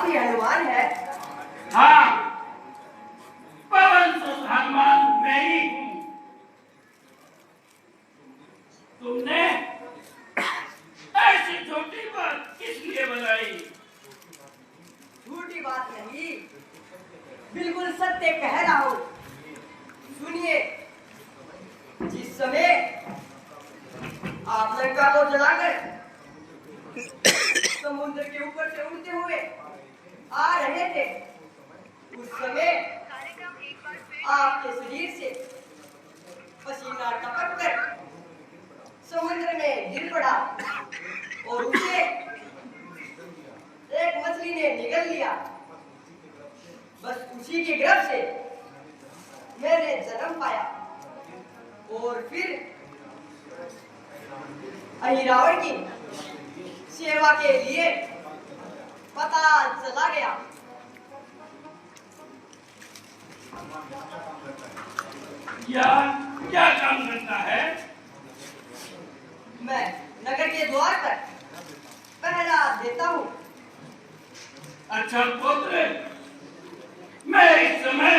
आप ही हनुमान है? हाँ, पवन सुत हनुमान मैं ही हूँ। तुमने ऐसी झूठी बात किस लिए बनाई? झूठी बात नहीं, बिल्कुल सत्य कह रहा हूँ। सुनिए, जिस समय आप लंका को जलाकर समुद्र के ऊपर से उड़ते हुए आ रहे थे, उस समय आपके शरीर से पसीना टपक कर समुद्र में गिर पड़ा और उसे एक मछली ने निगल लिया। बस उसी के गर्भ से मैंने जन्म पाया और फिर अहिरावण की सेवा के लिए पता चला गया। क्या काम करता है? मैं नगर के द्वार पर पहरा देता हूँ। अच्छा पुत्र, मैं इस समय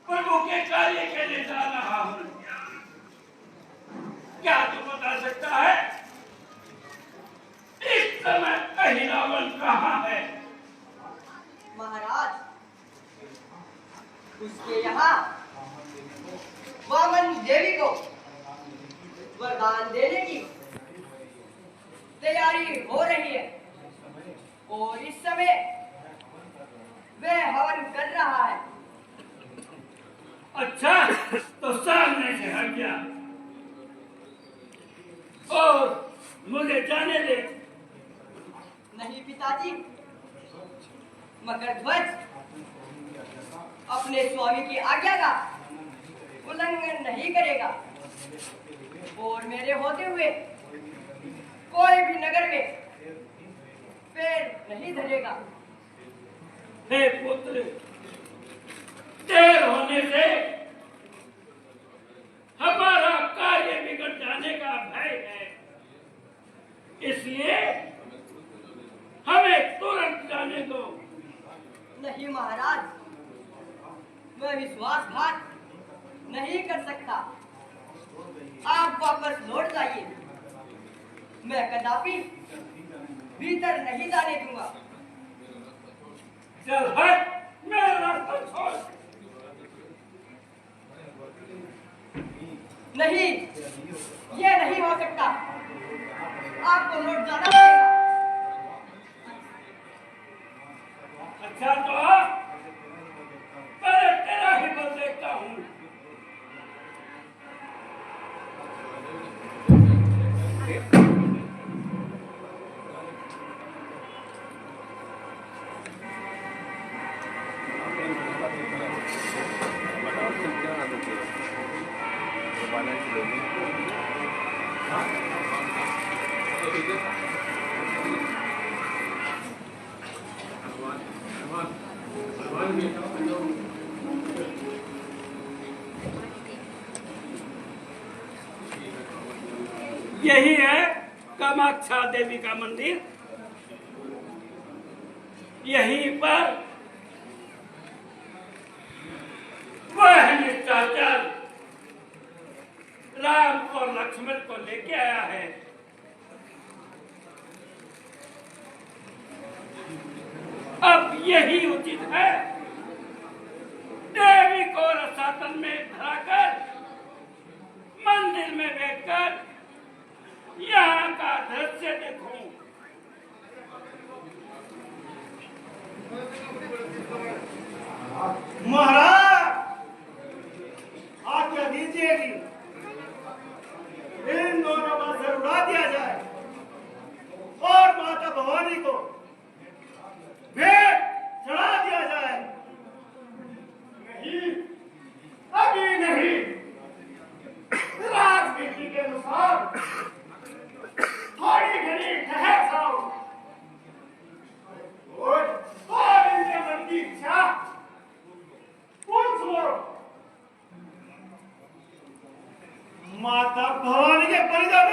प्रभु के कार्य के लिए जा रहा हूँ। क्या तू बता सकता है इस समय अहिरावण कहाँ है? महाराज, उसके यहाँ वामन देवी को वरदान देने की तैयारी हो रही है और इस समय वह हवन कर रहा है। अच्छा, तो सामने से हट जा और मुझे जाने दे। नहीं पिताजी, मगर ध्वज अपने स्वामी की आज्ञा का उल्लंघन नहीं करेगा और मेरे होते हुए कोई भी नगर में पैर नहीं धरेगा। हे पुत्र, देर होने से हमारा कार्य बिगड़ जाने का भय है, इसलिए हमें तुरंत जाने दो। नहीं महाराज, मैं विश्वासघात नहीं कर सकता। आप वापस लौट जाइए, मैं कदापि भीतर नहीं जाने दूंगा। चल हट, मेरा रास्ता छोड़। नहीं, ये नहीं हो सकता, आपको लौट जाना पड़ेगा। अच्छा तो पहले तेरा ही बल देखता हूँ। यही है कामाख्या देवी का मंदिर। यहीं पर वह निशाचर राम और लक्ष्मण को लेके आया है। अब यही उचित है देवी को रसातल में धराकर मंदिर में बैठकर यहाँ का दृश्य देखूं। महाराज, आज्ञा दीजिए कि इन दोनों का सर उड़ा दिया जाए और माता भवानी को भेंट चढ़ा दिया जाए। नहीं, अभी नहीं। राजनीति के अनुसार थोड़ी घड़ी ठहर जाओ और इनके मन की इच्छा पूछ लो। माता भवानी के बलिदान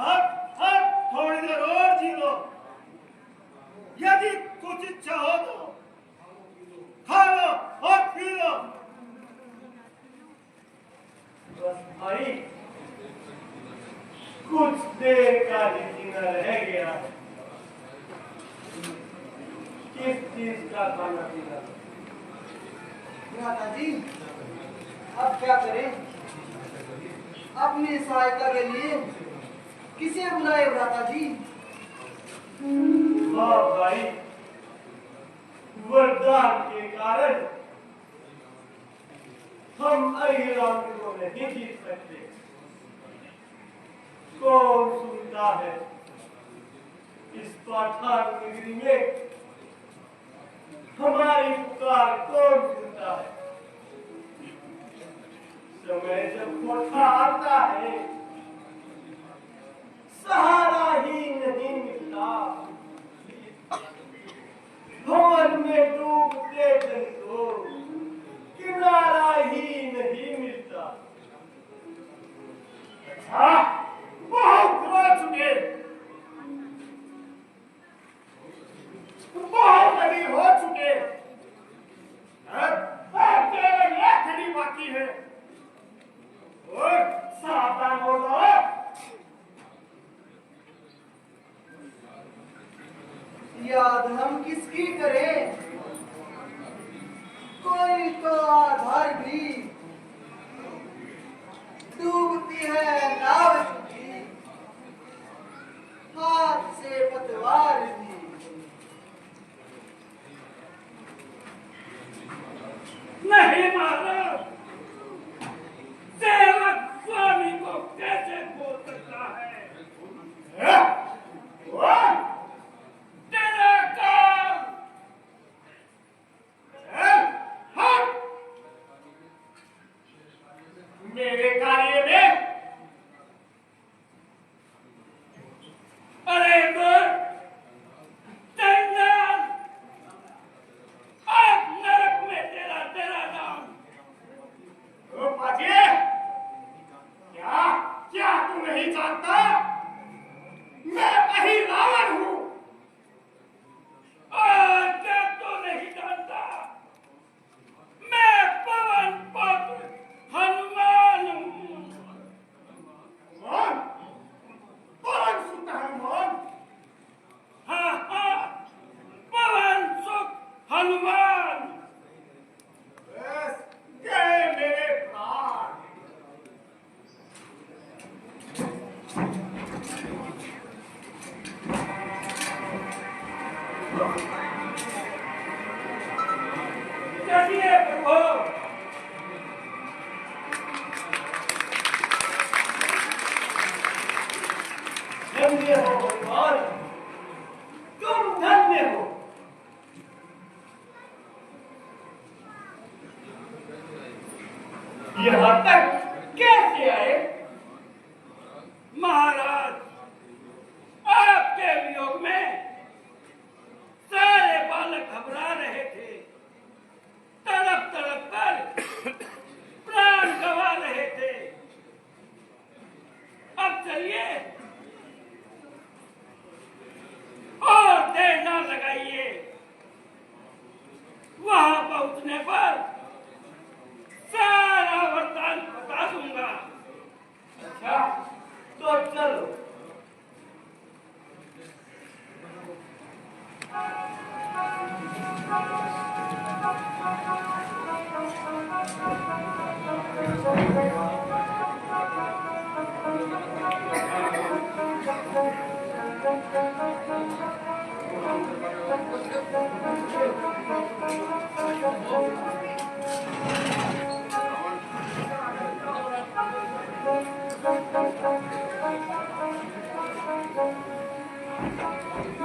अब थोड़ी देर और न रह गया। किस चीज का खाना पीना? भ्राता जी, अब क्या करें? अपनी सहायता के लिए किसे बुलाए भ्राता जी? हाँ भाई, वरदान के कारण हम अहिराम को नहीं जीत सकते। कौन सुनता है इस पठान नगरी में? हमारी पुकार कौन सुनता है? समय जब कोठा आता है, सहारा ही नहीं मिलता। भवन में डूबते जन को किनारा ही नहीं मिलता। अच्छा, बहुत रो चुके, बहुत अभी हो चुके। अब केवल एक घड़ी बाकी है और सावधान हो जाओ। याद हम किसकी करें? कोई तो आधार भी डूबती है नाव की, हाथ से पतवार भी। नहीं महाराज, सेवक स्वामी को कैसे बोल सकता है? तेरा काम मेरे कार्य में अरे चंदन, अब नरक में तेरा तेरा नाम। पाजी, क्या क्या तू नहीं जानता? मैं वही रावण हूँ। और क्या तो नहीं जानता, मैं पवन पुत्र हनुमान हूँ। कौन? कौन सुनता हनुमान? हाँ हाँ, पवन सुत हनुमान। बस गए मेरे प्राण। चलिए प्रभु, धन्य हो हनुमान, तुम धन्य हो। यहाँ तक कैसे आए? महाराज, आपके वियोग में सारे बालक घबरा रहे थे, तड़प तड़प कर प्राण गंवा रहे थे। अब चलिए और देर न लगाइए, वहां पहुंचने पर सारा वरदान बता दूंगा। अच्छा, तो चलो।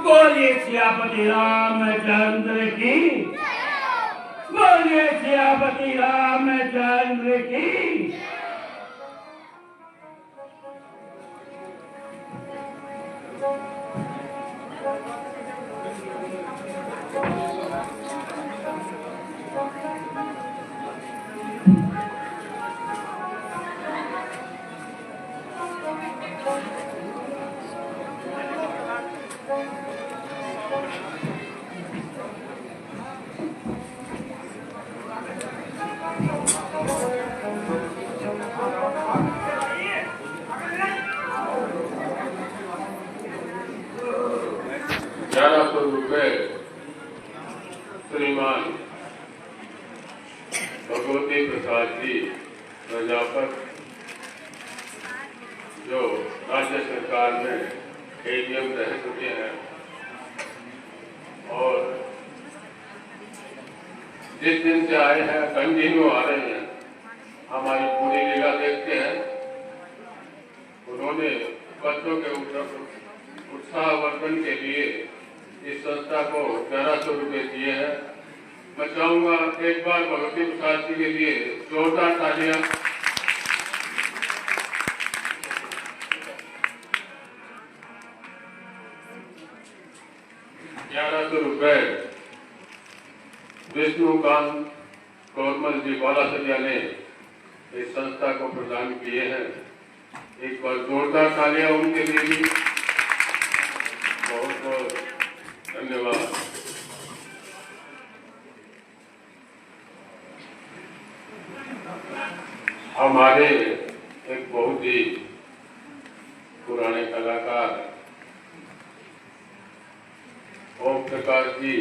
बोलिए सियापति रामचंद्र की, बोलिए सियापति रामचंद्र की। ₹1100 श्रीमान भगवती प्रसाद जी प्रजापत, जो राज्य सरकार में एडीएम रह चुके हैं और जिस दिन से आए हैं कंटिन्यू आ रहे हैं, हमारी पूरी लीला देखते हैं। उन्होंने बच्चों के उत्साहवर्धन के लिए इस संस्था को ₹1100 दिए हैं। मैं चाहूंगा एक बार भगवती प्रसाद जी के लिए जोरदार तालियां। ₹1100 विष्णुकांत कौरमल जी बालासरिया ने इस संस्था को प्रदान किए हैं। एक बार जोरदार तालियां उनके लिए भी। बहुत बहुत धन्यवाद। हमारे एक बहुत ही पुराने कलाकार ओम प्रकाश जी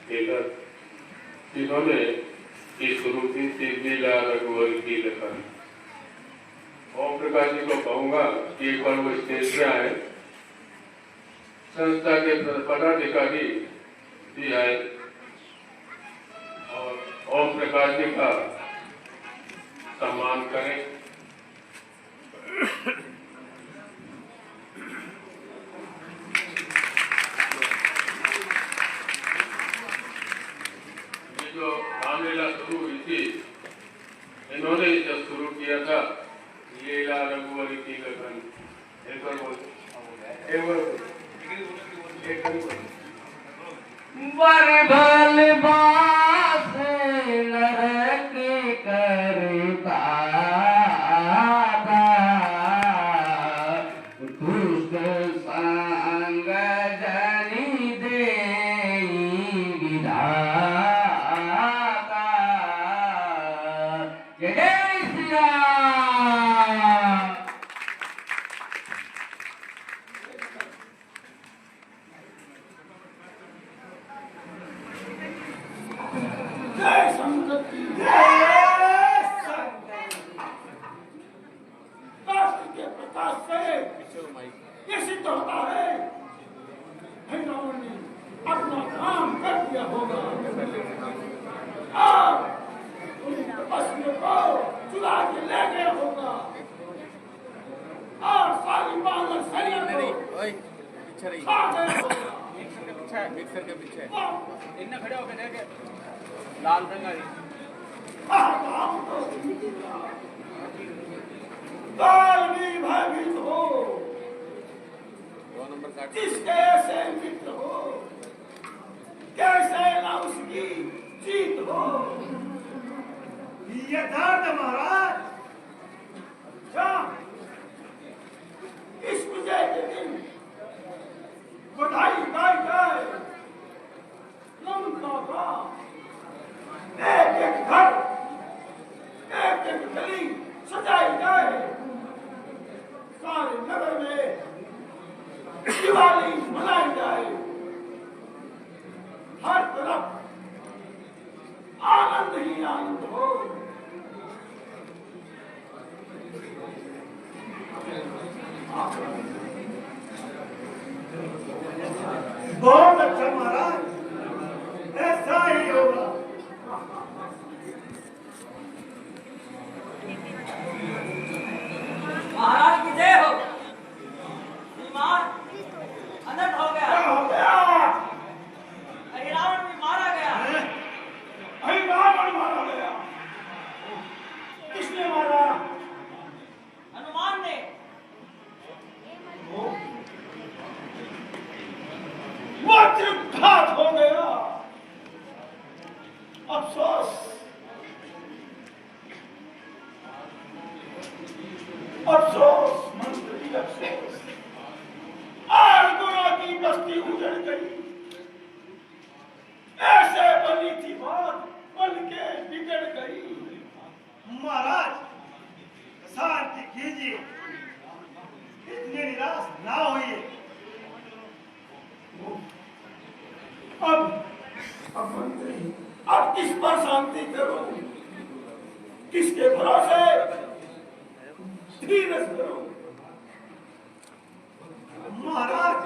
टेलर, जिन्होंने ये शुरू की थी लीला रघुवर की लेखन। ओम प्रकाश जी को कहूंगा कि एक बार वो स्टेज पे आए, संस्था के पदाधिकारी भी आए और ओम प्रकाश जी का सम्मान करें। ये जो रामलीला शुरू हुई थी, इन्होंने जब शुरू किया था लीला रघुवर की लेखन, एक बार बोल बरबल बास नरक करता दुष्ट संग जनि देई विधाता। जय जय श्री राम। जय संगति, जय संगति। राष्ट्र के प्रकाश से ये सिद्ध होता है भैरव ने अपना काम कर दिया होगा। अब तपस्वियों को चुरा के ले गया होगा और सारी बानर सैनियों को खा गया होगा। मिक्सर के पीछे इतना खड़े होकर देखे लाल रंग काल भयभीत हो, 2 नंबर काट जिसके से मित्र हो, कैसे ना उसकी जीत हो। यथार्थ महाराज, क्या इस विजय के दिन बधाई गाई जाए, लंका का एक एक घर, एक एक गली सजाई जाए, सारे नगर में दिवाली मनाई जाए, हर तरफ आनंद ही आनंद हो। बहुत अच्छा महाराज, ऐसा ही होगा। महाराज की जय हो। बीमार अनर्थ हो गया। क्या हो गया? अरे रावण भी मारा गया। अरे रावण मारा गया। किसने मारा? हनुमान ने। वज्रघात हो गया। अफसोस, अफसोस मंत्री, अफसोस। आर्गुना की बस्ती उजड़ गई। ऐसे बनी थी बात, बन के बिगड़ गई। महाराज, शांति कीजिए, इतने निराश ना होइए। अब मंत्री, अब किस पर शांति करूं? किसके भरोसे धीरज करूं? महाराज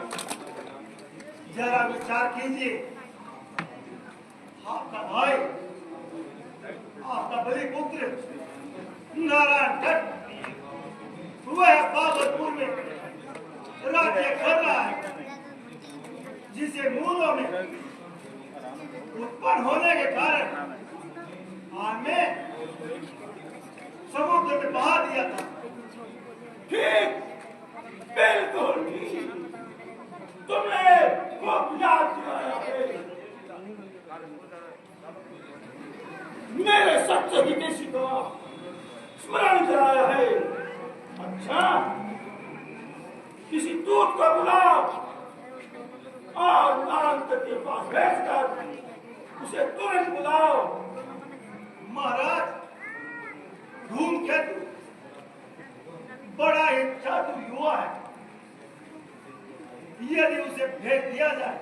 जरा विचार कीजिए। आपका भाई, आपका बलि पुत्र नारायण भट्ट वह बाबरपुर में राज्य कर रहा है, जिसे मूलों में उत्पन्न होने के कारण हमने समुद्र में बहा दिया था। ठीक, बिल्कुल ठीक। तुमने खूब याद दिलाया है। मेरे सच्चे विदेशी को स्मरण कराया है। अच्छा, किसी दूत को बुलाओ और नारंग के पास भेजकर उसे तुरंत बुलाओ। महाराज, धूमकेतु बड़ा ही चातुर युवा है। यदि उसे भेज दिया जाए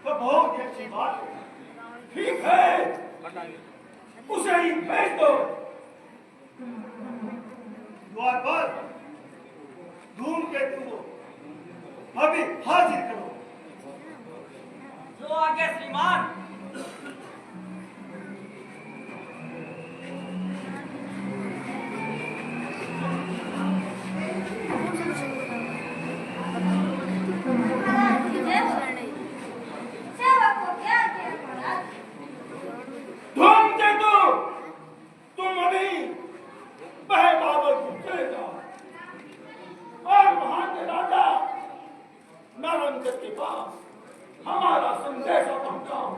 तो बहुत ही अच्छी बात है। ठीक है, उसे ही भेज दो। द्वार पर धूमकेतु को अभी हाजिर करो। जो आगे श्रीमान। धूमकेतु, तुम अभी बहे बाबरपुर चले जाओ और वहां के राजा नारंग के पास हमारा संदेशा पहुंचाओ।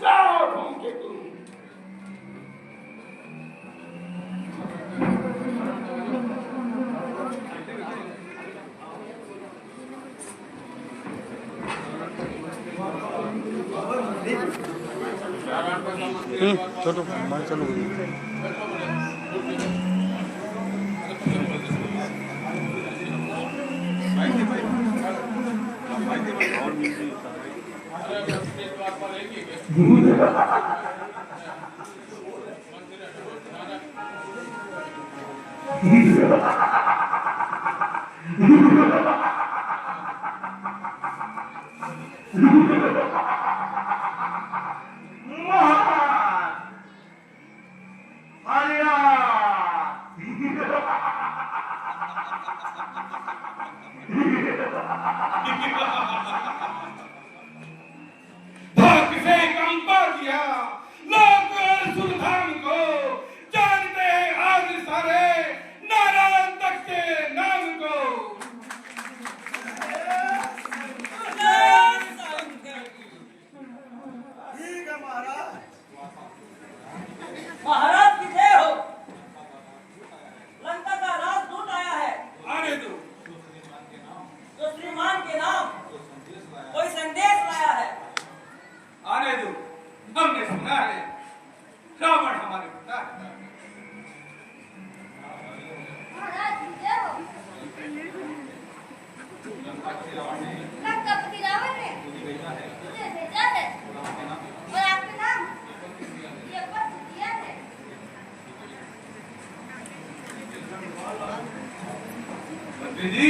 जाओ धूमकेतु। छोटो भाई चलो से कंपा दिया लोग सुल्तान को जानते हैं आज सारे नारायण तक के नाम को। ठीक है महाराज। महाराज की जय हो। लंका का राजदूत आया है। आने दो। तो श्रीमान के नाम कोई संदेश लाया है। आने दो। हमने सुना है रावण हमारे पिता है। लंकापति रावण ने मुझे भेजा है और आपके नाम ये पत्र दिया है। मंत्री जी,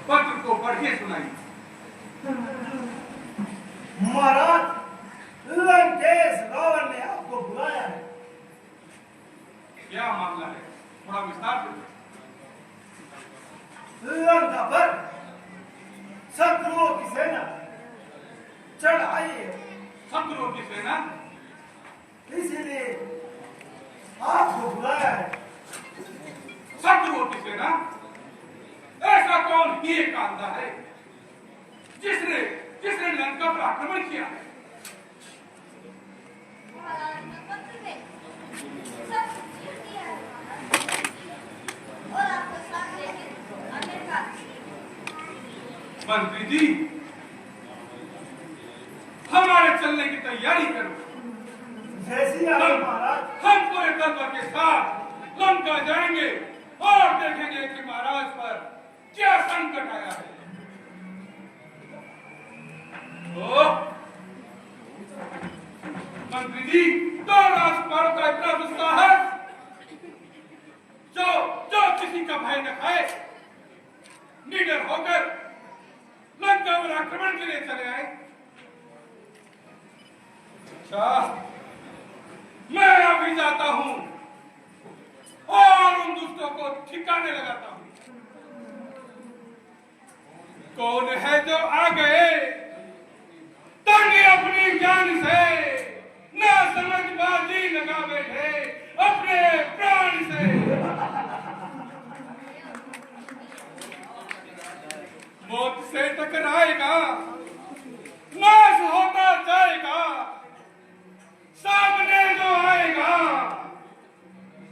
पत्र को पढ़ के सुनाइए। महाराज, लंकेश रावण ने आपको बुलाया है। क्या मामला है, थोड़ा विस्तार से। लंका पर शत्रुओं की सेना चढ़ आई है, शत्रुओं की सेना? इसीलिए आपको बुलाया है। शत्रुओं की सेना? ऐसा कौन ही एक कांदा है जिसने जिसने लंका पर आक्रमण किया है? महाराज ने पत्र में सब कुछ लिख दिया है और आपको साथ लेकर आने का। मंत्री जी, हमारे चलने की तैयारी करो। जैसी आप महाराज। हम पूरे दल के साथ लंका जाएंगे और देखेंगे कि महाराज पर क्या संकट आया है। जी, तो राजकुमारों का इतना गुस्सा है जो जो किसी का भय न खाए, निडर होकर लंका पर आक्रमण के लिए चले आए। अच्छा, मैं अभी जाता हूं और उन दुष्टों को ठिकाने लगाता हूं। कौन है जो आ गए ताकि अपनी जान से ना समझबाजी लगा बैठे अपने प्राण से। मौत से टकराएगा, नाश होता जाएगा, सामने जो आएगा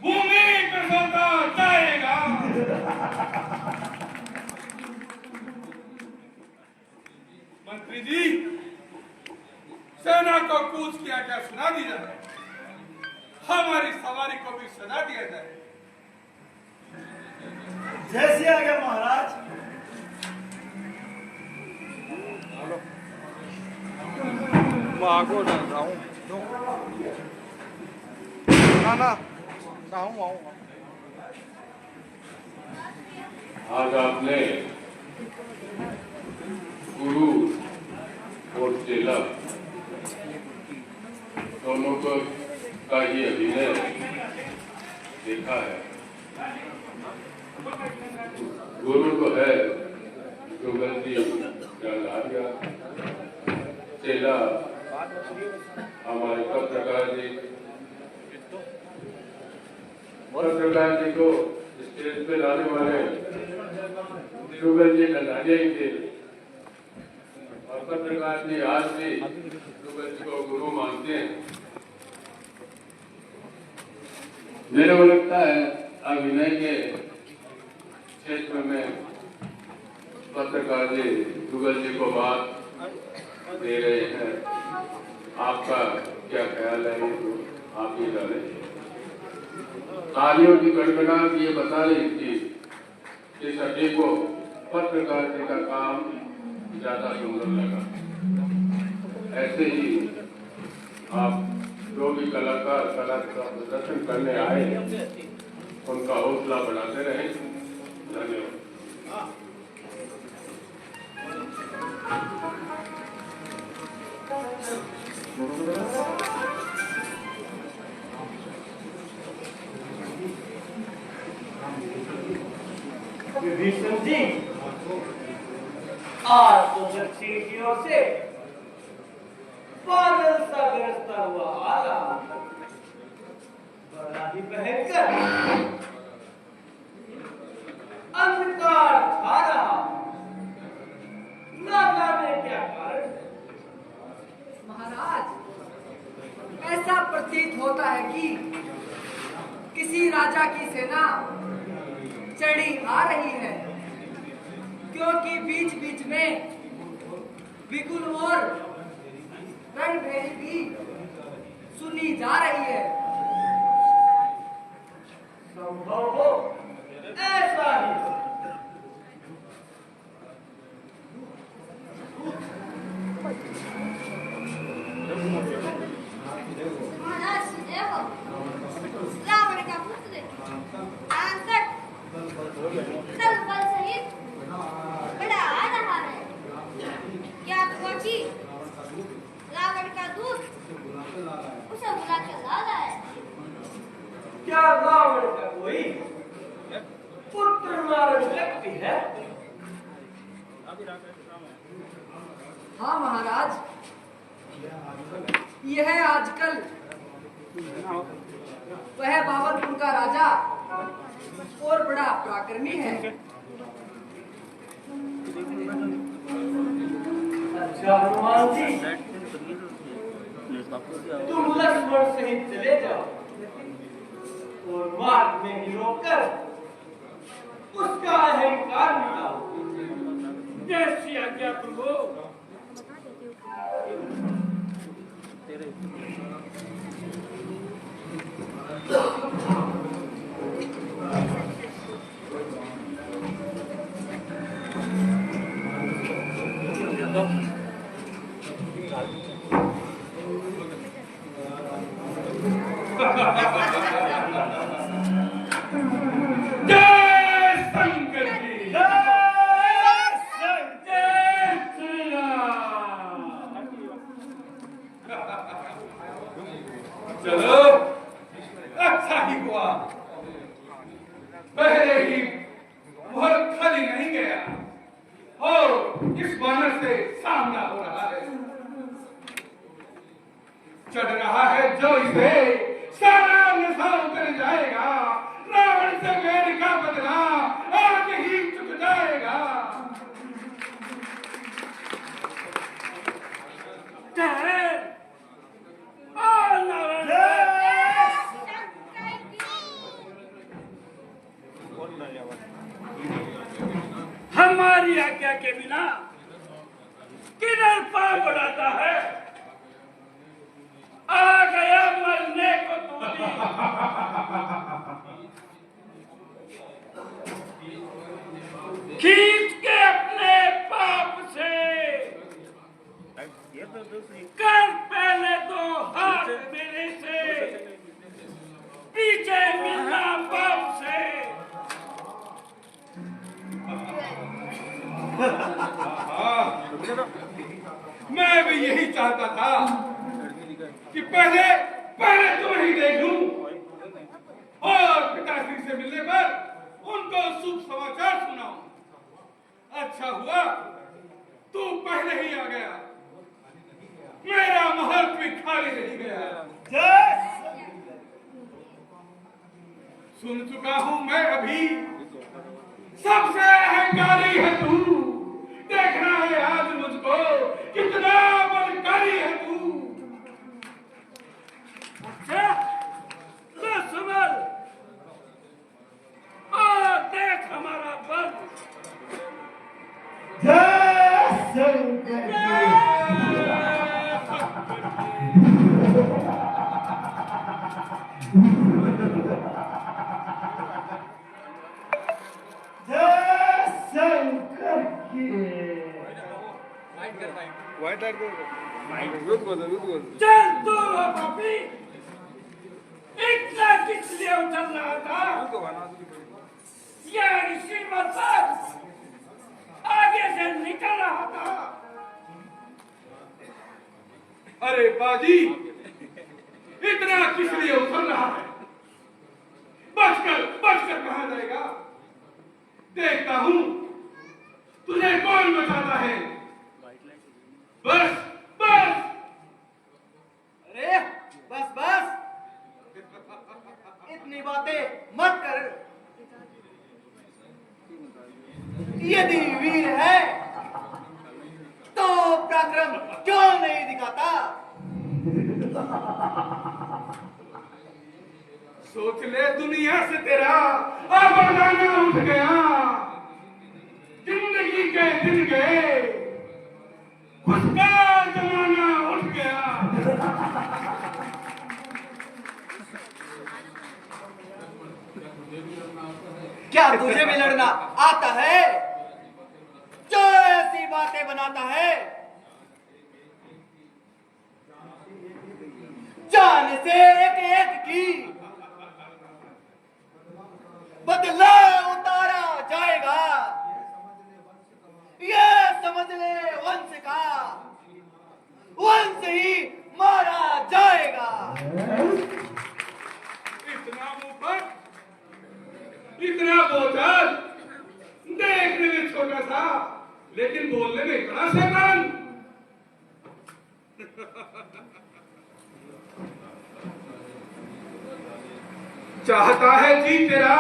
भूमि पर सोता जाएगा। मंत्री जी, सेना को कूच किया क्या सुना दी जाए, हमारी सवारी को भी सजा दिया जाए। जैसे आ गया महाराज। मैं आगो ना जाऊं ना आऊं। आज आपने गुरु और चेला दोनों का ही अभिनय देखा है। गुरु तो है जुगल जी गया, चेला हमारे पत्रकार जी को स्टेज पे लाने वाले जुगल जी लड़ाजे ही थे, और पत्रकार जी आज भी जुगल जी को गुरु मानते हैं। मेरे को लगता है अभिनय के क्षेत्र में पत्रकार जी जुगल जी को बात दे रहे हैं। आपका क्या ख्याल है, ये तो आप ही जाने। तालियों की गड़गड़ाहट ये बता रही थी कि सभी को पत्रकार जी का काम ज्यादा सुंदर लगा। ऐसे ही आप जो भी कलाकार कला का प्रदर्शन करने आए उनका हौसला बढ़ाते रहे। धन्यवाद। विभीषण जी, आज तो दक्षिण की ओर से बादल सा गरजता हुआ आ रहा, बड़ा ही भयंकर अंधकार छा रहा, ना जाने क्या कारण। महाराज, ऐसा प्रतीत होता है कि किसी राजा की सेना चढ़ी आ रही है, क्योंकि बीच बीच में बिगुल और रणभेरी भी सुनी जा रही है। संभव हो ऐसा ही। महाराज देखो, रावण का पुत्र आंसक सब बल सहित बड़ा आ रहा है। क्या हुआ कि रावण का दूत उसे बुला कर ला रहा है। क्या रावण का कोई पुत्र मारन व्यक्ति है? हाँ महाराज, यह आजकल वह बाबरपुर का राजा और बड़ा पराक्रमी है। अच्छा हनुमान जी, तुम लक्ष्मण सहित चले जाओ और मार्ग में ही रोककर उसका अहंकार मिटाओ। जैसी आज्ञा प्रभु। और इस वानर से सामना हो रहा है। चढ़ रहा है जो इसे सारा नशा उतर जाएगा। रावण से मेरे का बदला आज ही चुक जाएगा। हमारी आज्ञा के बिना किधर पांव बढ़ाता है? आ गया मरने को तू भी। खींच के अपने पाप से कर पहले तो हाथ मेरे से, पीछे मिलना पाप से। मैं भी यही चाहता था कि पहले तुम्हें ही देख लूं और पिताश्री से मिलने पर उनको शुभ समाचार सुनाऊं। अच्छा हुआ तू पहले ही आ गया, मेरा महल भी खाली नहीं गया। सुन चुका हूं मैं अभी, सबसे अहंकारी है तू। देखना है आज मुझको कितना बलशाली है तू। अच्छा, तो संभल और देख हमारा बल। व्हाइट लाइट को चल तू पापी, इतना किस लिए उतर रहा था? यार श्रीमत पर आगे से निकल रहा था। अरे बाजी, इतना किस लिए उछल रहा है? बचकर कहां जाएगा? देखता हूं तुझे कौन बचाता है। बस अरे बस इतनी बातें मत कर। यदि वीर है तो पराक्रम क्यों नहीं दिखाता? सोच ले दुनिया से तेरा अब जाना उठ गया। जिंदगी के दिन गए, खुशका जमाना उठ गया। क्या तुझे भी लड़ना आता है जो ऐसी बातें बनाता है? जान से एक की बदला उतारा जाएगा। ये समझ ले वंश का वंश ही मारा जाएगा। इतना मुफत, इतना बोझल, देखने में छोटा सा लेकिन बोलने में बड़ा शैतान। चाहता है जी तेरा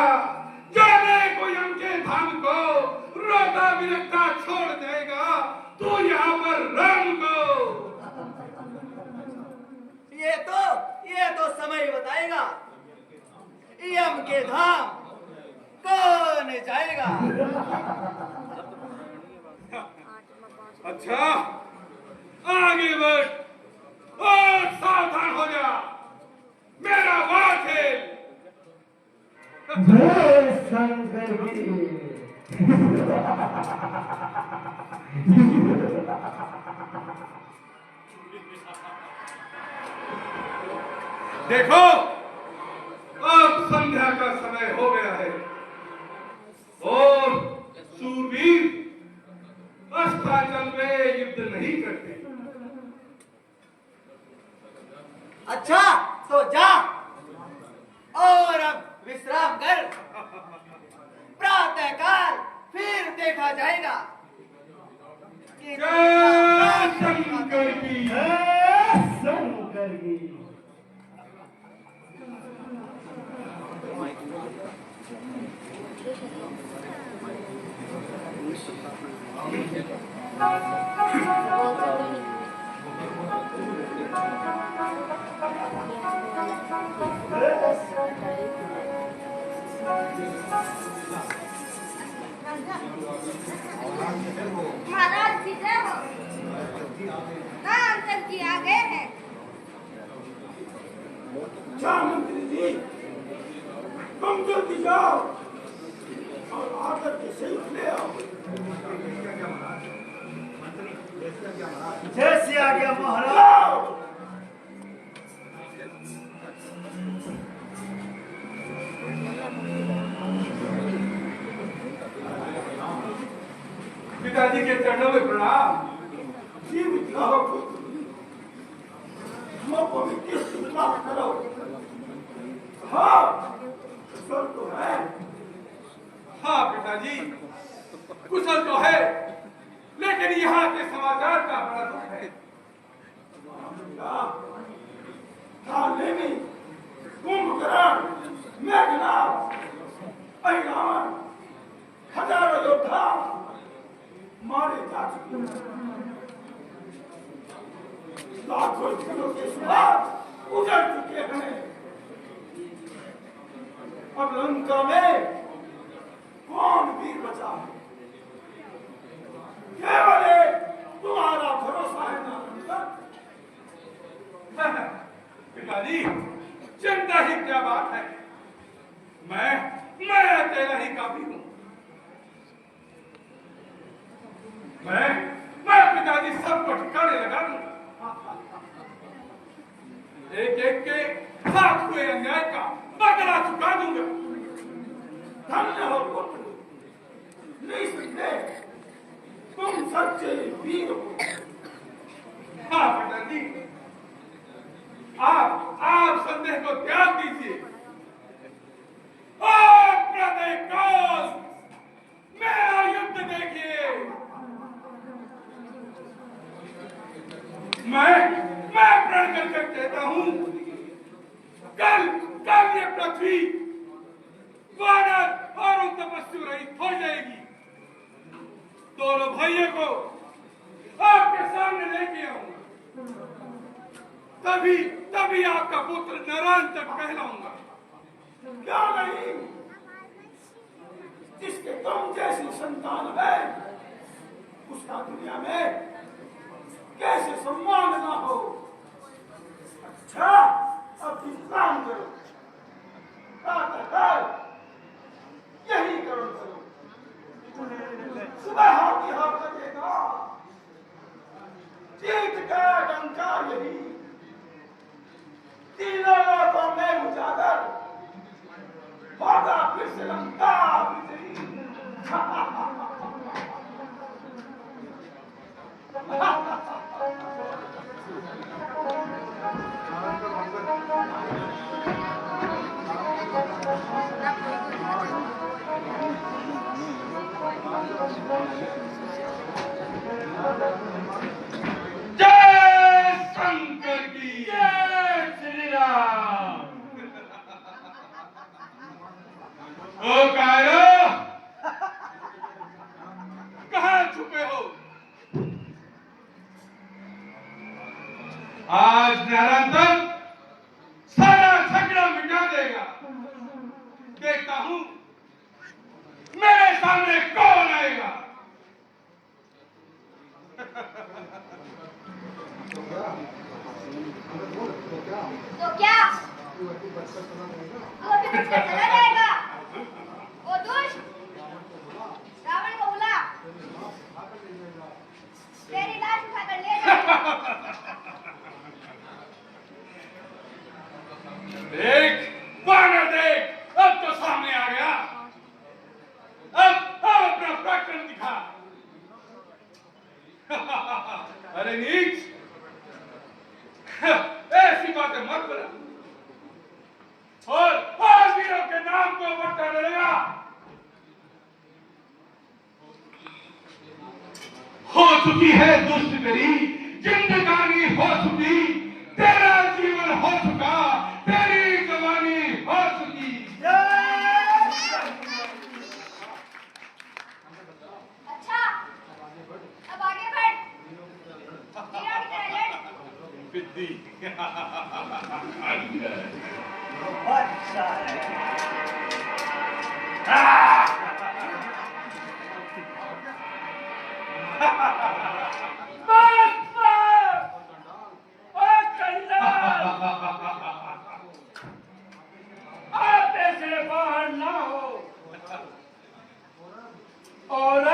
जाने को यम के धाम को, रोता बिरखता छोड़ देगा तू यहाँ पर राम को। ये तो समय बताएगा यम के धाम कौन जाएगा। अच्छा आगे बढ़ और सावधान हो जा, मेरा वार है। देखो अब संध्या का समय हो गया है और सूरवीर अस्ताचल में युद्ध नहीं करते। अच्छा तो जा और अब विश्राम कर, प्रातःकाल फिर देखा जाएगा। इसके जय शंकर की शंकर की महाराज जी जय हो। हाँ अंकल जी आ गए हैं। क्या मंत्री जी, तुम जल्दी जाओ और आकर के सही ले आओ। जैसे आ गया महाराज। लाओ। पिताजी के चरणों में प्रणाम। जीवित रहो पुत्र, हमको भी किस बात करो। हाँ कुशल तो है। हाँ पिताजी, कुशल तो है, लेकिन यहाँ के समाचार का बड़ा दुख है। कालेनी, कुंभकर्ण, मेघनाद, अहिरावण, हजारों योद्धा मारे जा चुके हैं। लाखों स्थलों के सुराग उजड़ चुके हैं। अब लंका में कौन वीर बचा है? केवल एक तुम्हारा भरोसा है नारायण। पिताजी, चिंता ही क्या बात है, मैं अकेला ही काफी हूँ। मैं पिताजी सबको ठिकाने लगा दूंगा। एक एक के साथ हुए अन्याय का बदला चुका दूंगा। धन्य हो पुत्र, निसंदेह तुम सच्चे वीर हो। हाँ पिताजी, आप संदेह को त्याग दीजिए। प्रदय काल मेरा युद्ध देखिए। मैं प्रण कर कहता हूं, कल ये पृथ्वी वानर और उन तपस्वी रहित हो जाएगी। दोनों भाइयों को आपके सामने लेके आऊंगा, तभी आपका पुत्र नारायण तक कहलाऊंगा। क्या नहीं, जिसके तुम जैसी संतान है उसका दुनिया में कैसे सम्मान ना हो। अच्छा अब विश्राम करो, प्रातःकाल यही करो करो। सुबह हाथी हाथ लगेगा, जीत का डंका यही। तीनों लोगों में उजागर होगा फिर से लंका विजयी। जय शंकर की जय श्री राम। ओ कायरो, कहाँ छुपे हो? आज नारायण सारा झगड़ा मिटा देगा। देखता हूं मेरे सामने कौन आएगा। तो क्या तू अभी बचकर चला जाएगा? ओ दुष्ट, रावण को बुला, तेरी लाश उठाकर ले जाएगा। देख वानर देख, अब तो सामने आ गया। अब अपना पराक्रम दिखा। अरे नीच, ऐसी बातें मत बोला और वीरों के नाम को बढ़ता रहेगा। हो चुकी है दुष्ट तेरी जिंदगानी, हो चुकी तेरा जीवन, हो चुका तेरी जवानी, हो चुकी। अच्छा, अब आगे बढ़। हीरा की तरह लड़। बिद्दी अच्छा है। आप ऐसे बाहर ना हो और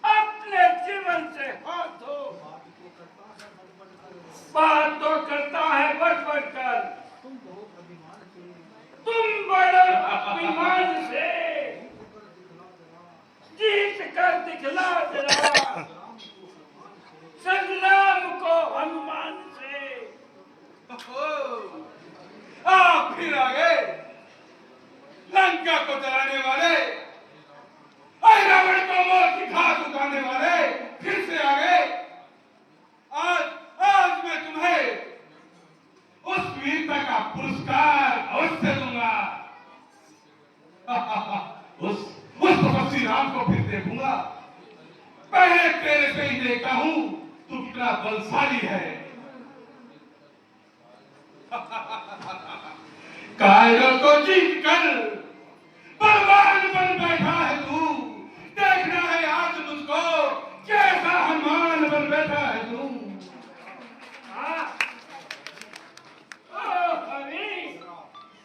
अपने जीवन से हाथ धो। बात तो करता है बढ़ कर, तुम बड़े अभिमान से जीत कर दिखला जरा संग्राम को हनुमान से। आप फिर आ गए लंका को जलाने वाले, रावण को मौत की घात उतारने वाले, फिर से आ गए। आज मैं तुम्हें उस वीरता का पुरस्कार अवश्य दूंगा। उस तपस्वी राम को फिर देखूंगा। पहले तेरे से ही देखता हूं तू कितना बलशाली है। कायरों को जीत कर बलवान बन बैठा है तू। देखना है आज मुझको कैसा हनुमान बन बैठा है तू।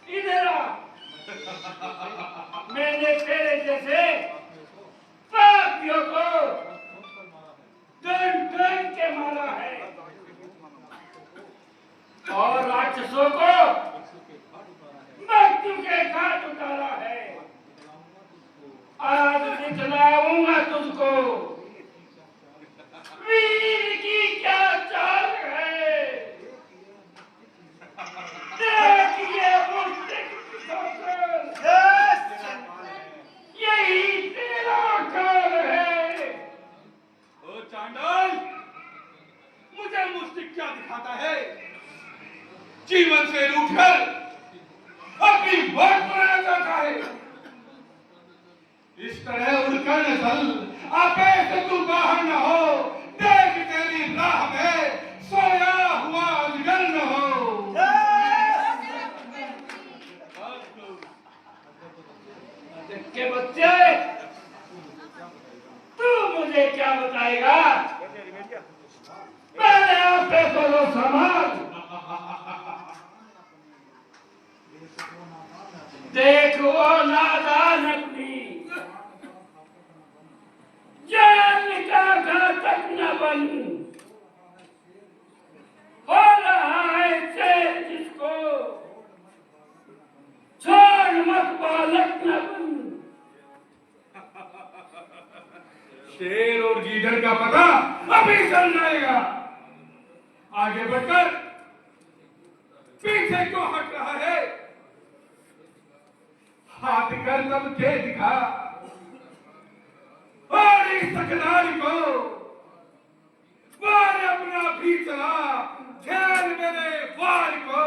इधर आ। मैंने तेरे जैसे पापियों को गन के मारा है और राक्षसों को मृत्यु के घाट उतारा है। आज दिखलाऊंगा तुझको वीर की क्या चाल है। देखिए यही तेरा काल है। ओ चांडाल, मुझे मुस्तिक क्या दिखाता है? जीवन से रूठकर अपनी मौत बनाना चाहता है। इस तरह उड़कर न चल, आपे से तू बाहर न हो। देख तेरी राह में सोया हुआ अजगर न हो। के बच्चे, तू मुझे क्या बताएगा? पहले आप बोलो समाज। देखो नादान अपनी जान का घातक न बन। हो रहा है चैन जिसको छोड़ मत बालक न बन। शेर और गीदड़ का पता अभी चल जाएगा। आगे बढ़कर पीछे क्यों हट रहा है? हाथ कर तब के दिखा और इस सकदार को वार अपना भी चला झेल मेरे वार को।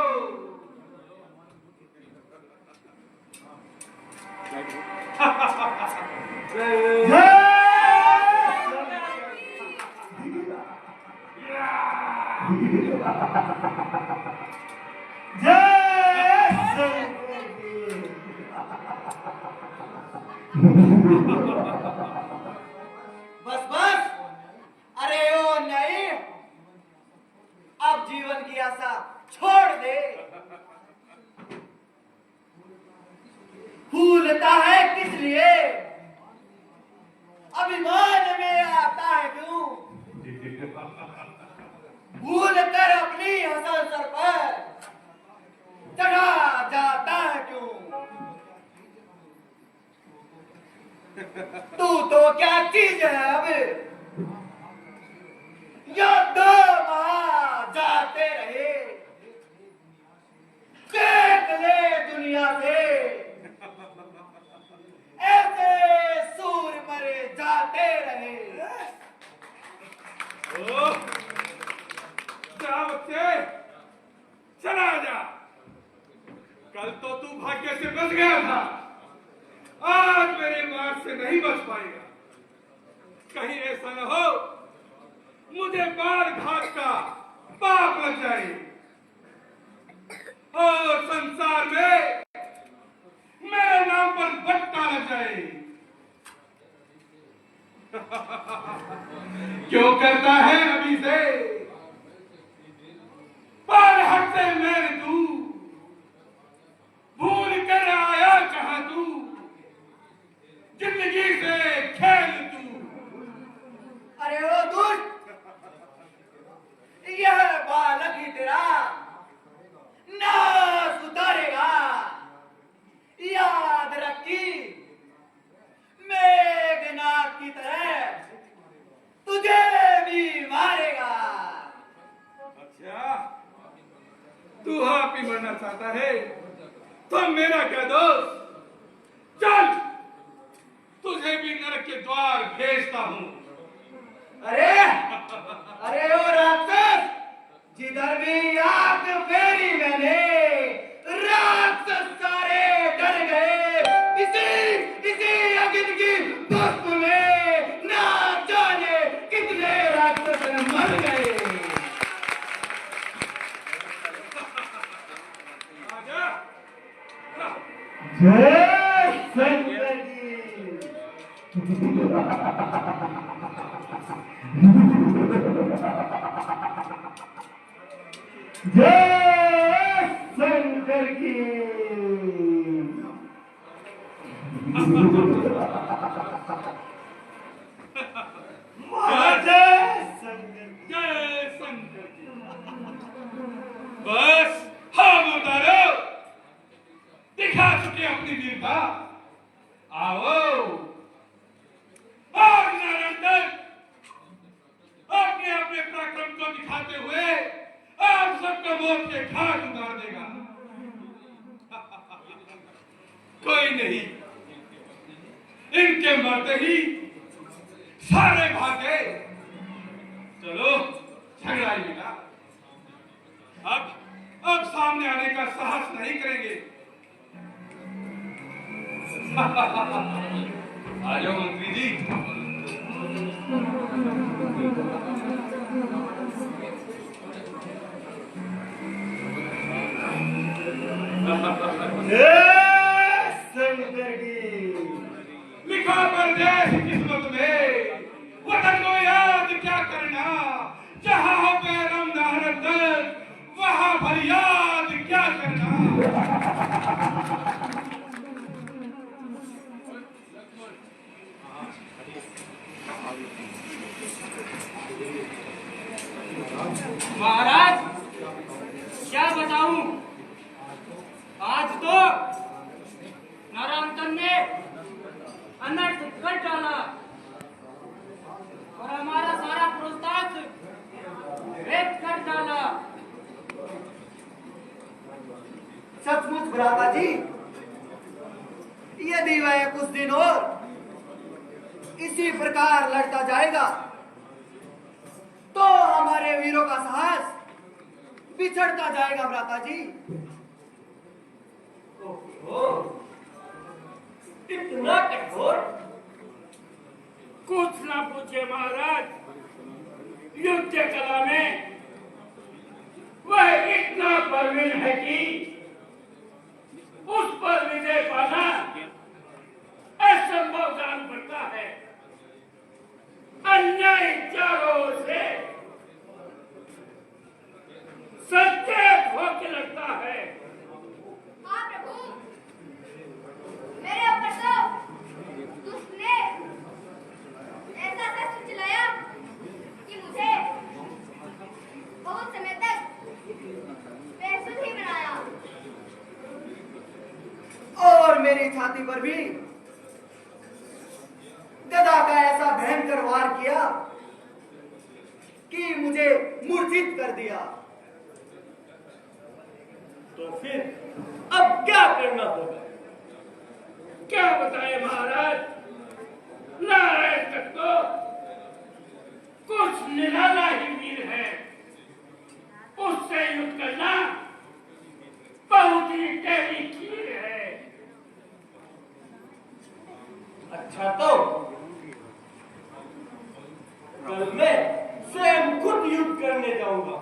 बस बस, अरे ओ नहीं, अब जीवन की आशा छोड़ दे। भूलता है किस लिए, अभिमान में आता है क्यों? भूल कर अपनी हसल सर पर चढ़ा जाता है क्यों? तू तो क्या चीज है अब, या दो माह जाते रहे। देख ले दुनिया से ऐसे सूर मरे जाते रहे। ओ, जा बच्चे, चला जा। कल तो तू भाग्य से बच गया था, आज मेरी मार से नहीं बच पाएगा। कहीं ऐसा न हो मुझे बाल घाट का पाप लग जाए और संसार में मेरे नाम पर बट्टा लग जाए। क्यों करता है अभी से पर हट से मैं तू भूल कर आया कहां तू जिंदगी से खेल तू। अरे ओ दुष्ट, यह बालक ही तेरा नाश उतारेगा। याद रखी, मेघनाथ की तरह तुझे भी मारेगा। अच्छा, तू आप ही मरना चाहता है तो मेरा क्या दोष। चल, तुझे भी नरक के द्वार भेजता हूं। अरे अरे ओ राक्षस, जिधर भी आंख फेरी मैंने राक्षस सारे डर गए। इसी अग्नि की धुप में ना जाने कितने राक्षस मर गए। आजा, जय शंकर जी। जय शंकर की। जय शंकर की। जय शंकर जी। बस हम उतारो, दिखा चुके अपनी वीरता। आओ और निरंतर अपने अपने पराक्रम को दिखाते हुए आप सबको मौत के घाट उतार देगा। कोई नहीं, इनके मरते ही सारे भागे। चलो झगड़ा ही मिला, अब सामने आने का साहस नहीं करेंगे। आ जाओ मंत्री जी। जय शंकर की। लिखा परदेश किस्मत में, वतन को याद क्या करना। जहां हो पैरम नहरत वहां फरियाद क्या करना। महाराज, क्या बताऊं, आज तो नारायण ने अनर्थ कर डाला और हमारा सारा प्रोत्साहन भेद कर डाला। सचमुच भ्राता जी, यदि वह कुछ दिन और इसी प्रकार लड़ता जाएगा तो हमारे वीरों का साहस बिछड़ता जाएगा भ्राता जी। इतना कठोर, कुछ ना पूछे महाराज। युद्ध कला में वह इतना प्रवीण है कि उस पर विजय पाना असंभव जान पड़ता है। अन्याय चारों ओर से सचेत होके लगता है। हाँ प्रभु, मेरे ऊपर तो दुष्ट ने ऐसा शस्त्र चलाया कि मुझे बहुत समय तक बेसुध ही बनाया। और मेरी छाती पर भी गदा का ऐसा भयंकर वार किया कि मुझे मूर्छित कर दिया। तो फिर अब क्या करना होगा? क्या बताए महाराज? नारायण तक तो कुछ निराला कल मैं स्वयं खुद युद्ध करने जाऊंगा।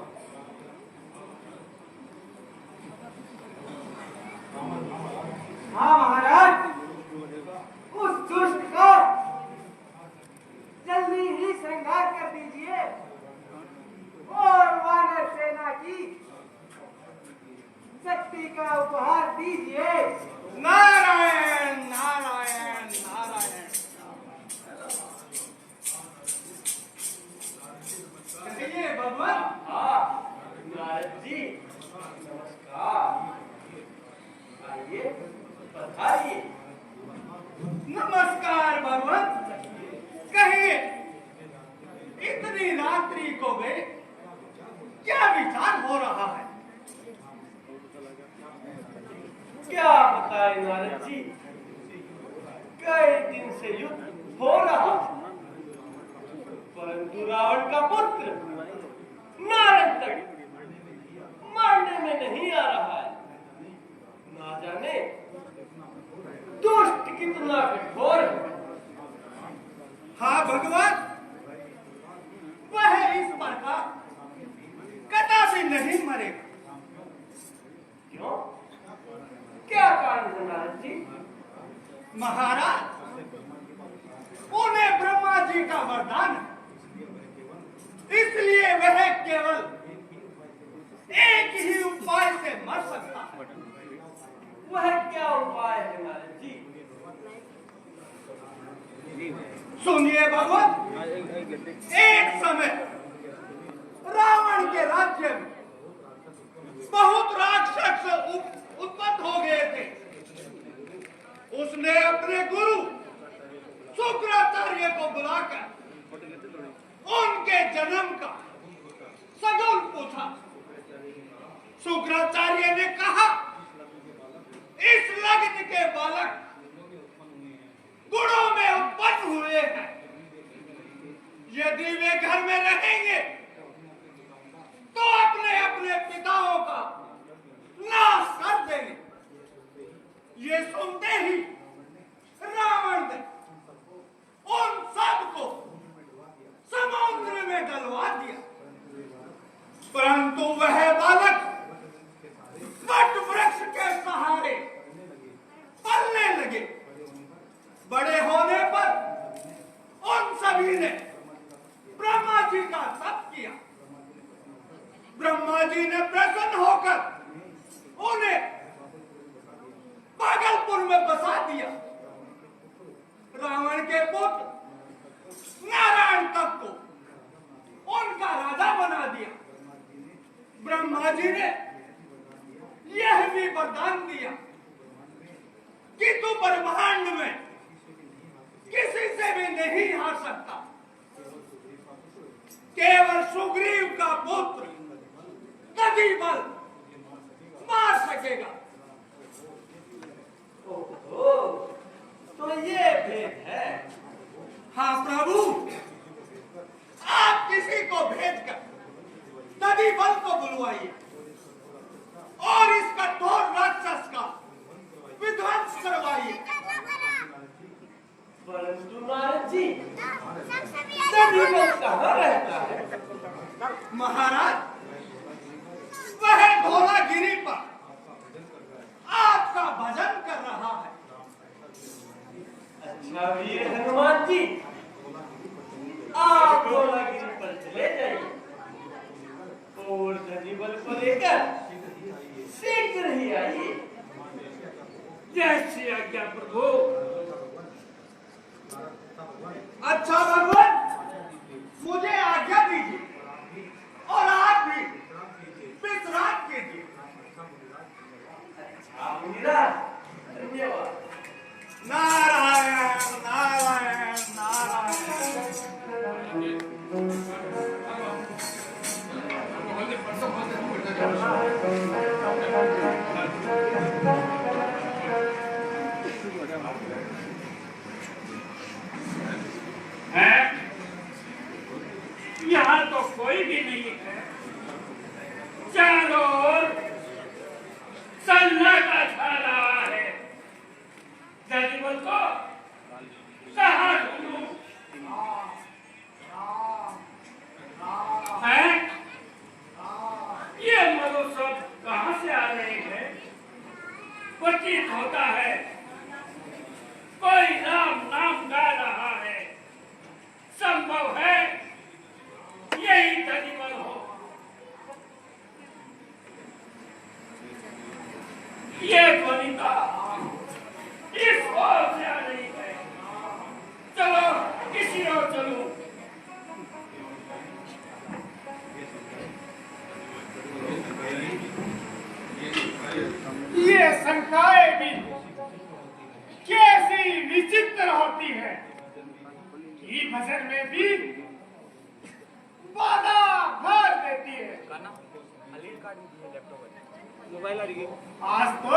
हाँ महाराज, उस दुष्ट का जल्दी ही श्रृंगार कर दीजिए और वानर सेना की शक्ति का उपहार दीजिए। नारायण नारायण नारायण। कहिए भगवान। हाँ नारद जी नमस्कार, आइए पधारिए। नमस्कार भगवान। कहिए, इतनी रात्रि को भी क्या विचार हो रहा है? क्या बताए नारद जी, कई दिन से युद्ध हो रहा था, परंतु रावण का पुत्र नारद तक मारने में नहीं आ रहा है। ना जाने दुष्ट कितना कठोर है। हाँ भगवान, वह इस प्रकार कदापि नहीं मरेगा। क्यों? क्या कारण है नारद जी? महाराज, उन्हें ब्रह्मा जी का वरदान है, इसलिए वह केवल एक ही उपाय से मर सकता है। वह क्या उपाय है नारद जी? सुनिए भगवान, एक समय रावण के राज्य में बहुत राक्षस उत्पन्न हो गए थे। उसने अपने गुरु शुक्राचार्य को बुलाकर उनके जन्म का सगुन पूछा। शुक्राचार्य ने कहा, इस लग्न के बालक गुणों में उत्पन्न हुए हैं, यदि वे घर में रहेंगे तो अपने अपने पिताओं का नाश कर देंगे। ये सुनते ही रावण ने उन सबको समुद्र में डलवा दिया, परंतु वह बालक वट वृक्ष के सहारे पलने लगे। बड़े होने पर उन सभी ने ब्रह्मा जी का तप किया। ब्रह्मा जी ने प्रसन्न होकर उन्हें भागलपुर में बसा दिया। रावण के पुत्र नारायण तक को उनका राजा बना दिया। ब्रह्मा जी ने यह भी वरदान दिया कि तू ब्रह्मांड में किसी से भी नहीं हार सकता, केवल सुग्रीव का पुत्र दधिबल मार सकेगा। ओहो, तो ये भेद है। हाँ प्रभु, आप किसी को भेजकर दधिबल को बुलवाइए और इस कठोर राक्षस का विध्वंस करवाइए। परंतु नारद जी, दधिबल कहाँ रहता है? महाराज, वह धौलागिरी पर आपका भजन कर रहा है। अच्छा वीर हनुमान जी, आप धौलागिरी पर चले जाइए और दधिबल को लेकर शीघ्र ही आइए। जैसी आज्ञा प्रभु। अच्छा भगवान, मुझे आज्ञा दीजिए और आप भी विश्राम कीजिए। अच्छा मीरा, धन्यवाद। नारायण नारायण नारायण। यहाँ तो कोई भी नहीं है, चारों ओर सन्नाटा छा रहा है। दधिबल को कहाँ ढूंढूं? होता है, कोई राम नाम गा रहा है, संभव है यही तरीबल हो। ये ध्वनिता इस ओर से आ रही है, चलो किसी और चलो। ये शंकाएं भी कैसी विचित्र होती है कि भजन में भी बाधा भर देती है। मोबाइल आ रही है आज तो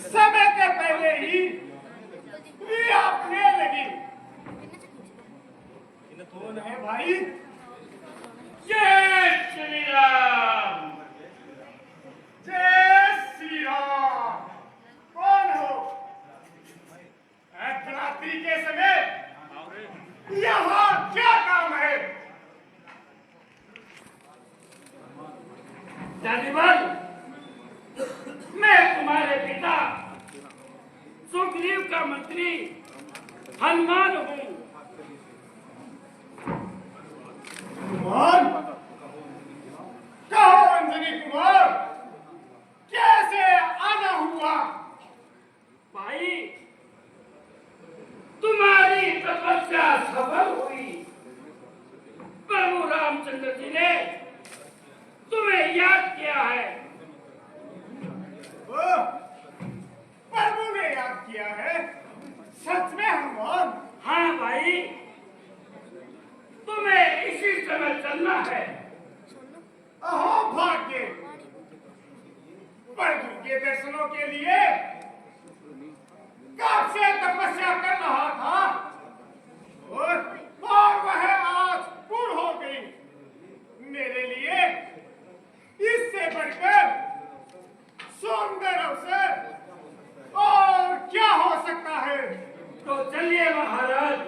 समय के पहले ही वे आपने लगी। कौन है भाई? जय श्री राम। जय श्री राम। कौन हो? रात्रि के समय यहाँ क्या काम है? जानिबल, मैं तुम्हारे पिता सुग्रीव का मंत्री हनुमान हूँ। कुमार, कहो अंजनी कुमार, कैसे आना हुआ? भाई, तुम्हारी तपस्या सफल हुई। प्रभु रामचंद्र जी ने तुम्हें याद किया है। प्रभु ने याद किया है? सच में हनुमान? हाँ भाई, तुम्हें इसी समय चलना है। अहो भाग्य, प्रभु के दर्शनों के लिए कब से तपस्या कर रहा था और वह आज पूर्ण हो गई। मेरे लिए इससे बढ़कर सुंदर अवसर और क्या हो सकता है? तो चलिए महाराज।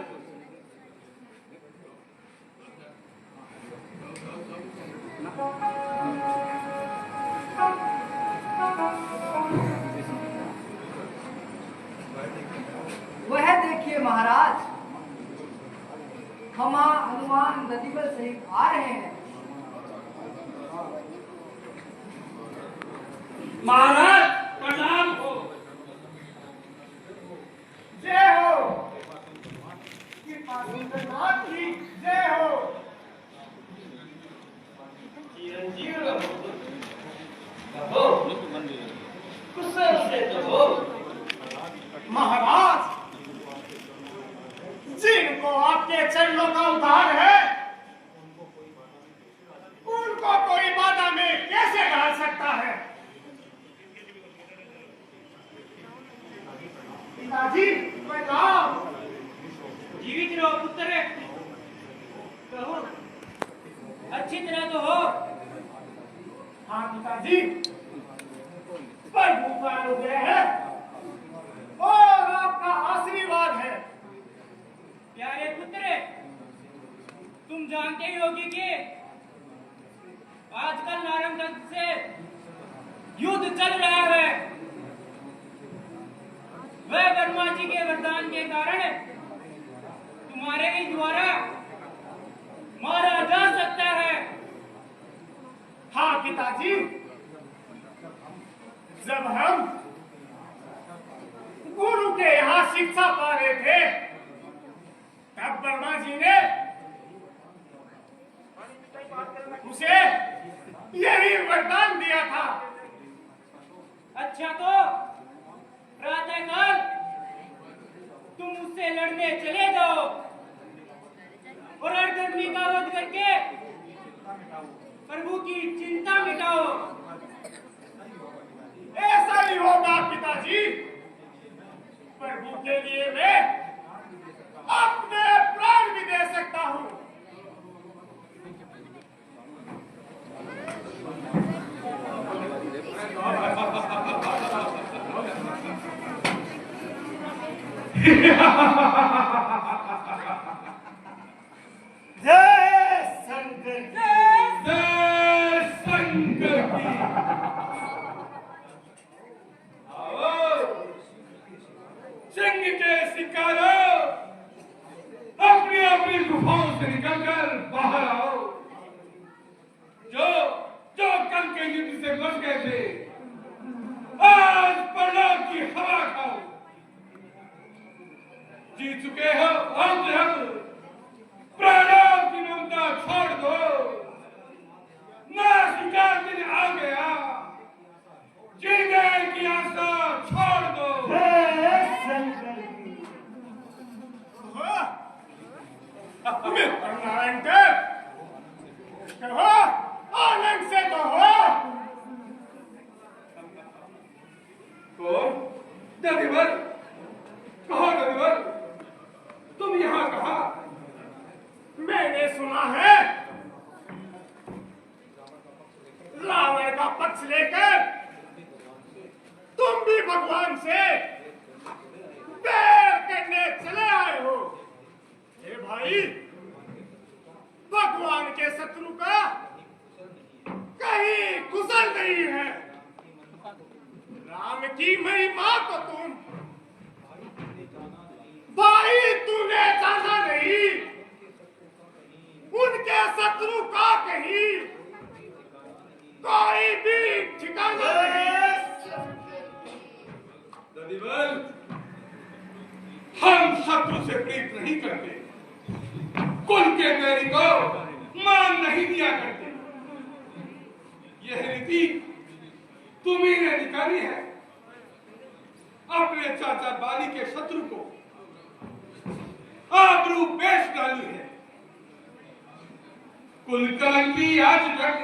वह देखिए महाराज, हनुमान नदीबल सहित आ रहे हैं। महाराज प्रणाम हो। जय हो। कृपानाथ की जय हो। चिरंजीव रहो। कुशल से रहो। महाराज, जिनको आपके चरणों का उद्धार है, उनको कोई बाधा में कैसे डाल सकता है? पिताजी प्रणाम। जीवित रहो पुत्र। कहो, अच्छी तरह तो हो। हाँ पिताजी, प्रभु का अनुग्रह है और आपका आशीर्वाद है। प्यारे पुत्र, तुम जानते ही होगे कि आजकल नारंग से युद्ध चल रहा है। वह ब्रह्मा जी के वरदान के कारण तुम्हारे ही द्वारा मारा जा सकता है। हाँ पिताजी, जब हम गुरु के यहाँ शिक्षा पा रहे थे, तब ब्रह्मा जी ने उसे यही वरदान दिया था। अच्छा, तो प्रातःकाल तुम उससे लड़ने चले जाओ और अर्धअग्नि का वध करके प्रभु की चिंता मिटाओ। ऐसा ही होगा पिताजी। प्रभु के लिए मैं अपने प्राण भी दे सकता हूँ। जय शंकर, जय शंकर की। आओ से निकलकर बाहर आओ। जो जो कल के युद्ध से बच गए थे, आज परलोक की हवा खाओ। जीत चुके हो अब प्राणों की ममता छोड़ दो। नासिका दिन आ गया, जीने की आशा छोड़ दो। नारायण हो, आनंद से तो हो। कौन? दधिवर, कहो दधिवर, तुम यहाँ कहा? मैंने सुना है रावण का पक्ष लेकर तुम भी भगवान से बैर करने चले आए हो। हे भाई, भगवान के शत्रु का कहीं गुजर नहीं है। राम की महिमा को तुम भाई तूने जाना नहीं, उनके शत्रु का कहीं कोई भी ठिकाना नहीं। दधिवर, हम शत्रु से प्रीत नहीं करते, कुल के बैरी को मान नहीं दिया करते। यह रीति तुम्ही ने निकाली है। अपने चाचा बाली के शत्रु को आबरू बेच डाली है। कुल कलंकी आज तक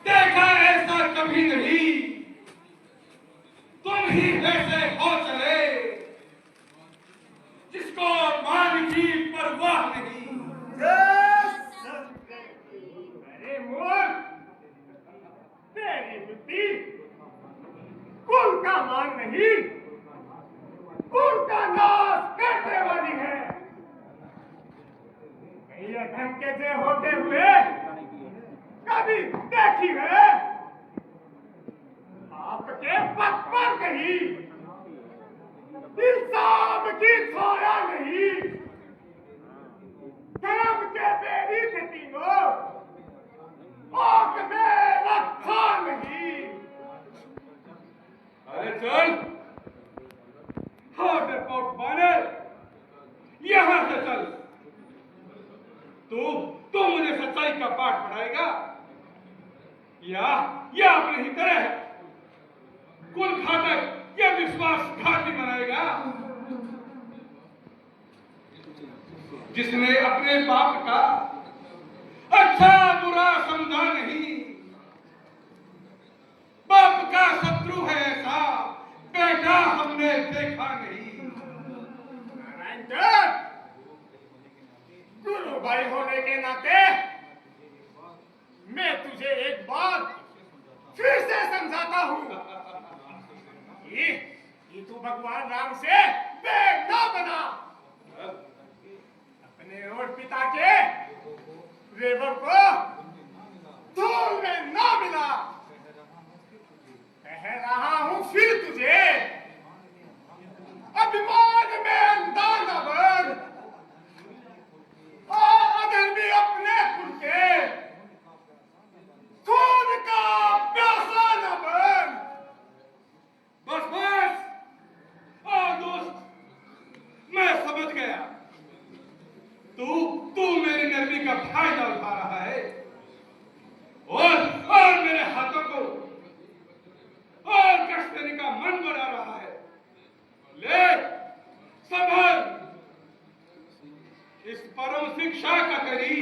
देखा ऐसा कभी नहीं। तुम ही ऐसे हो चले जिसको मान की परवाह नहीं। अरे मूर्ख, तेरी बुद्धि कुल का मान नहीं, कुल का नाश करने वाली है। ये धमके से होते हुए कभी देखी है? आपके पथ पर कहीं इंसाफ की छाया नहीं। धर्म के बेरी थे तीनों, आंख में रखा नहीं। अरे चल, हाथ पोट बानर, यहां से चल। तू मुझे सच्चाई का पाठ पढ़ाएगा या अपने ही तरह कुल घातक या विश्वासघाती बनाएगा, जिसने अपने बाप का अच्छा बुरा समझा नहीं। बाप का शत्रु है ऐसा बेटा हमने देखा नहीं। गुरु भाई होने के नाते मैं तुझे एक बात फिर से समझाता हूँ कि तू भगवान राम से बैर न बना। अपने और पिता के रेवर को धूल में न मिला। कह रहा हूँ फिर तुझे, अभिमान में अंधा न बन, अधर्मी अपने कुल के खून का प्यासा न बन। बस बस, दोस्त, मैं समझ गया। तू मेरी नरमी का फायदा उठा रहा है और मेरे हाथों को और कष्ट देने का मन बना रहा है। ले संभल, इस परम शिक्षा का करी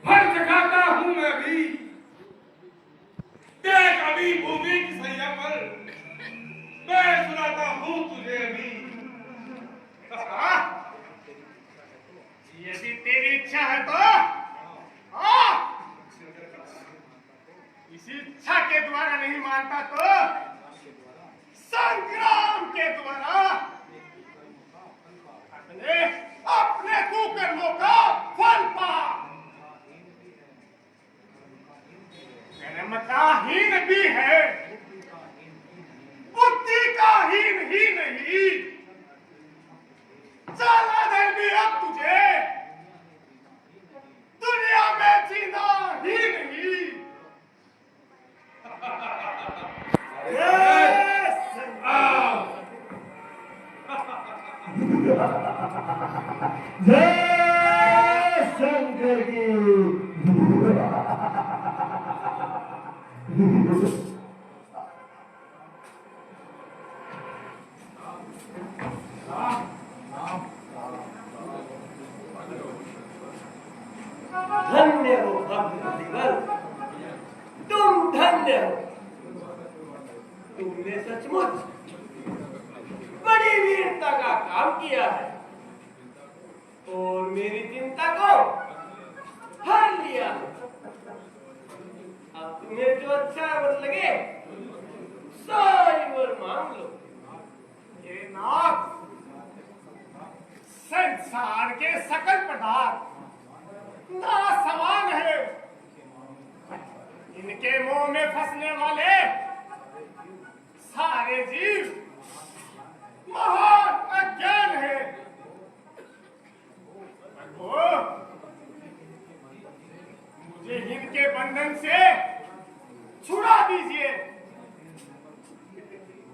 भर सकाता हूं मैं भी। देख अभी भूमि की सैया पर मैं सुनाता हूं तुझे अभी। यदि तेरी इच्छा है तो इस इच्छा के द्वारा नहीं मानता तो संग्राम के द्वारा अपने कुकर्मों का फल पा। कर्म का हीन भी है, बुद्धि का हीन ही नहीं। चला धर्मी अब तुझे धन्य हो भक्त दिवल, तुम धन्य हो। तुमने सचमुच बड़ी वीरता का काम किया है और मेरी चिंता को हर लिया। अब तुम्हें जो अच्छा वर लगे सारी वर मांग लो। ये नाथ संसार के सकल पदार्थ ना समान है। इनके मुंह में फंसने वाले सारे जीव महान अज्ञान है। प्रभु, मुझे इनके बंधन से छुड़ा दीजिए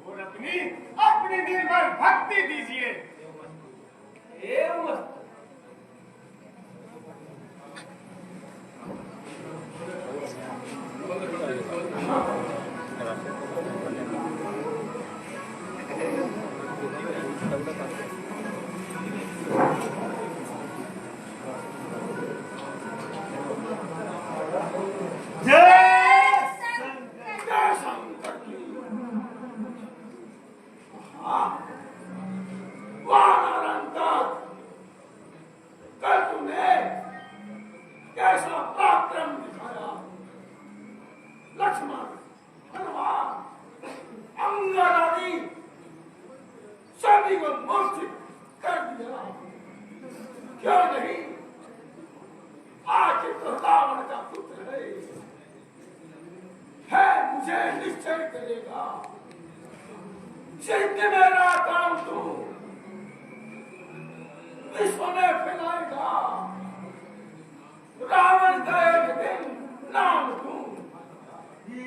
और अपनी अपनी निर्मल भक्ति दीजिए। एवं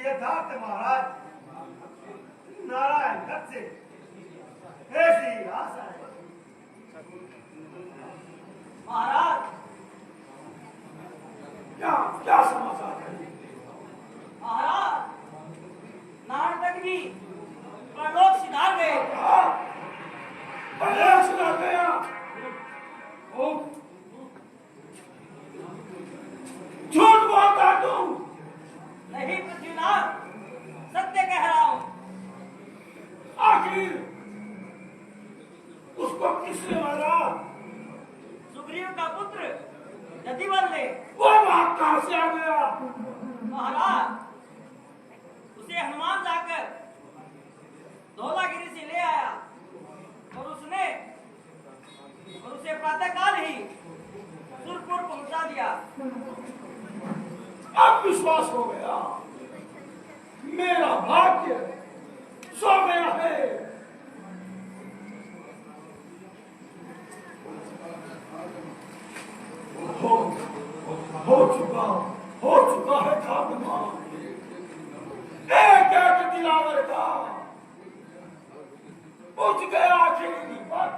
यथार्थ महाराज, नारायण दत्त से ऐसी आशा है। महाराज, क्या समाचार है? महाराज, नाटक भी परलोक सिधार गए। परलोक सिधार गया? झूठ बोलता तुम? नहीं पृथ्वीनाथ, सत्य कह रहा हूं। आखिर उसको किसने मारा? सुग्रीव का पुत्र यदिवल ने। वो बात कहां से आ गया? महाराज, उसे हनुमान जाकर धौलागिरी से ले आया और उसे प्रातःकाल ही सुरपुर पहुंचा दिया। अब विश्वास हो गया, मेरा भाग्य सो गया है। हो चुका है खात्मा एक एक दिलावर का। पूछ गया आखिरी दीपक,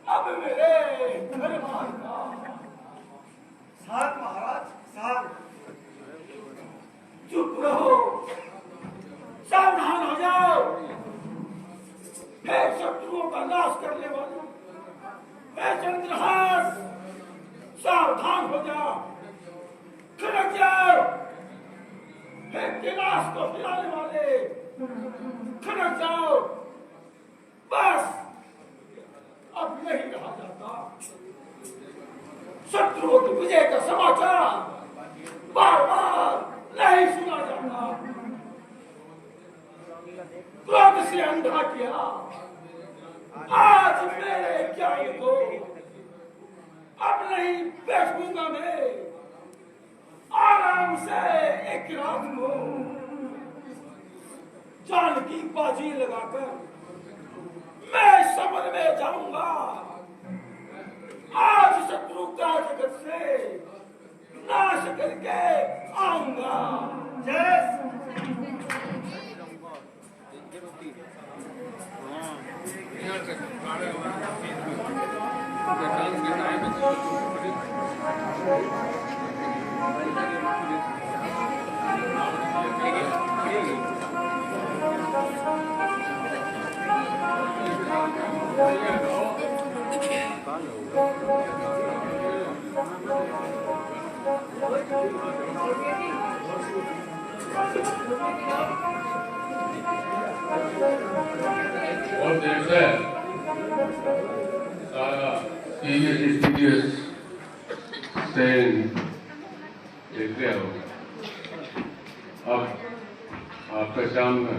अब मेरे घर का। साथ महाराज, साथ। चुप रहो, सावधान हो जाओ। हे शत्रुओं का नाश करने वाले, हे चंद्रहास, सावधान हो जाओ, खड़क जाओ। हे कैलाश को हिलाने वाले, खड़क जाओ। बस अब नहीं रहा जाता। शत्रुओं की विजय का समाचार बार बार नहीं सुना जाता। क्रोध से अंधा किया आज मेरे ज्ञान को। अब नहीं बैठूंगा मैं आराम से एक रात को। जान की बाजी लगाकर मैं समर में जाऊंगा। आज शत्रु का जगत से नाश करके आऊंगा। जय डांस के टाइम और देर से सारा सीरियस देख रहे हो। अब आपका सामने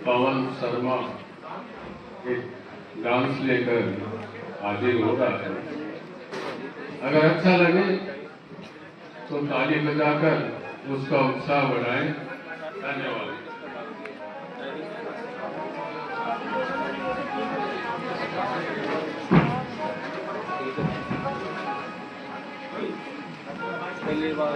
पवन शर्मा एक डांस लेकर हाजिर हो रहा है। अगर अच्छा लगे तो ताली बजाकर उसका उत्साह बढ़ाएं। धन्यवाद। पहली बार